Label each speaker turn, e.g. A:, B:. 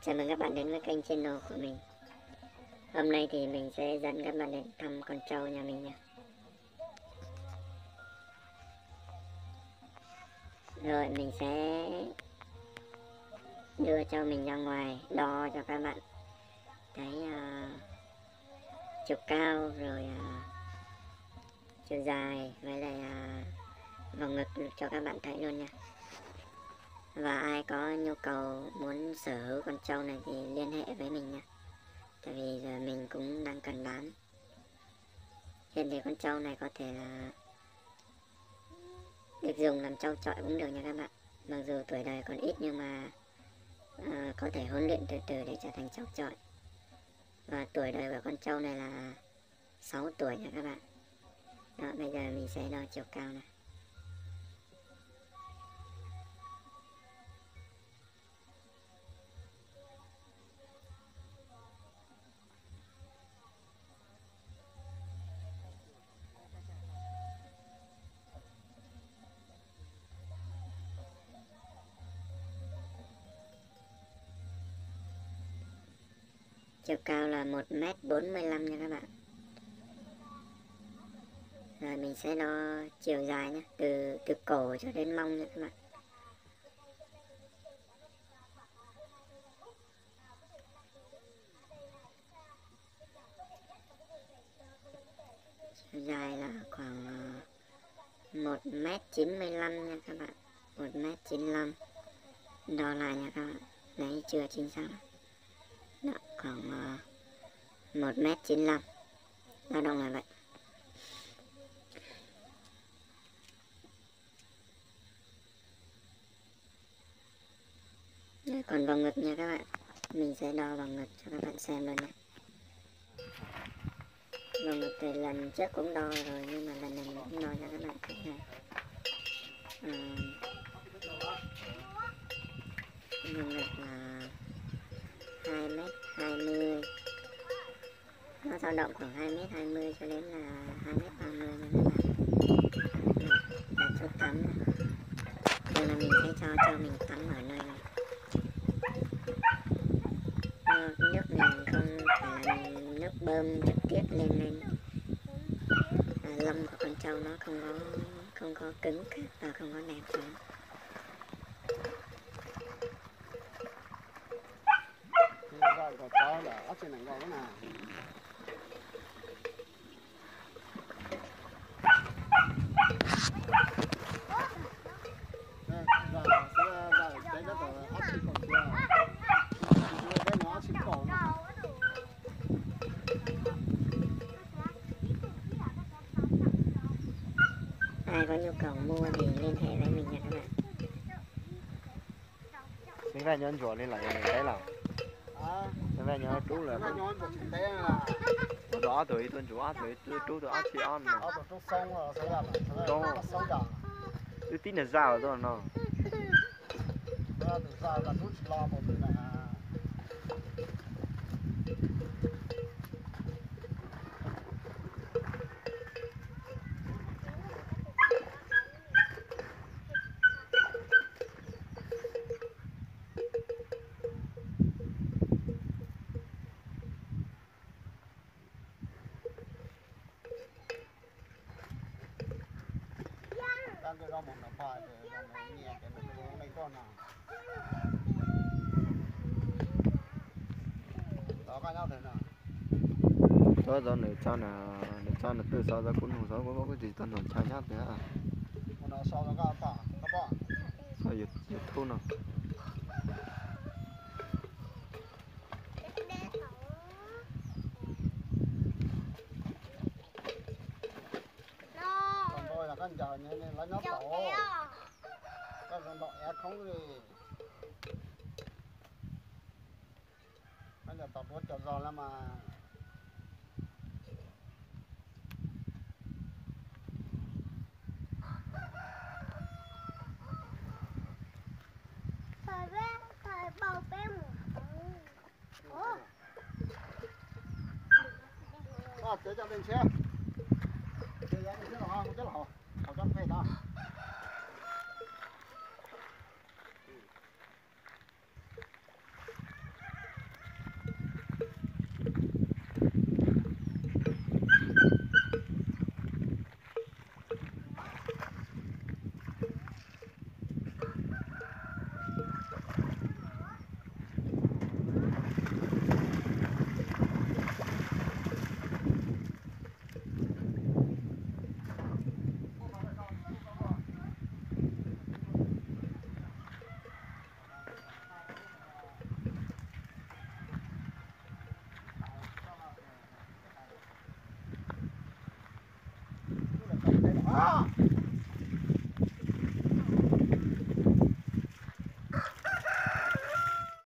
A: Chào mừng các bạn đến với kênh channel của mình. Hôm nay thì mình sẽ dẫn các bạn đến thăm con trâu nhà mình nha. Rồi mình sẽ đưa trâu mình ra ngoài đo cho các bạn thấy chiều cao, rồi chiều dài với lại vòng ngực cho các bạn thấy luôn nha. Và ai có nhu cầu muốn sở hữu con trâu này thì liên hệ với mình nha. Tại vì giờ mình cũng đang cần bán. Hiện thì con trâu này có thể là được dùng làm trâu chọi cũng được nha các bạn. Mặc dù tuổi đời còn ít nhưng mà có thể huấn luyện từ từ để trở thành trâu chọi. Và tuổi đời của con trâu này là 6 tuổi nha các bạn. Đó, bây giờ mình sẽ đo chiều cao này. Chiều cao là 1m45 nha các bạn. Rồi mình sẽ đo chiều dài nhé, từ cổ cho đến mông nha các bạn. Chiều dài là khoảng 1m95 nha các bạn. 1m95. Đo lại nha các bạn. Đấy, chưa chính xác. Đó, khoảng 1m95. Dao động là vậy. Đấy, còn vòng ngực nha các bạn. Mình sẽ đo vòng ngực cho các bạn xem luôn nhé. Vòng ngực thì lần trước cũng đo rồi, nhưng mà lần này mình cũng đo cho các bạn thấy này. Vòng ngực là 2m20. Nó dao động khoảng 2m20 cho đến là 2m30 nha các bạn. Là chỗ tắm này. Thường là mình sẽ cho mình tắm ở nơi này. Nước mình không phải là nước bơm trực tiếp lên lông của con trâu, nó không có cứng cáp và không có nẹp nữa.
B: Có chó là ốc trên này có cái nào.
A: Ai có nhu cầu mua thì liên hệ với mình nha các bạn.
C: Mình về nhớ chùa lên lại mình thấy là mình về nhớ chú là đó tuổi tuần chú chú tuổi chị ăn mà chú tin là sao rồi nó
B: cái rau mồng nó phải để nó nhẹ cái nó này con nào đó cái nhau thế nào
C: đó giờ nữa cho nó từ sau ra cũng không sao có cái gì tao nó chả nhát nữa à
B: nó sau nó cao tả các bạn
C: sao vậy thu nào
B: còn tôi là con giờ nên lấy nó tổ các con đội không thì bây giờ tập vớt cho giò lắm mà tới cho bên xe tới ra bên xe là không chết là họ trong phê đó đó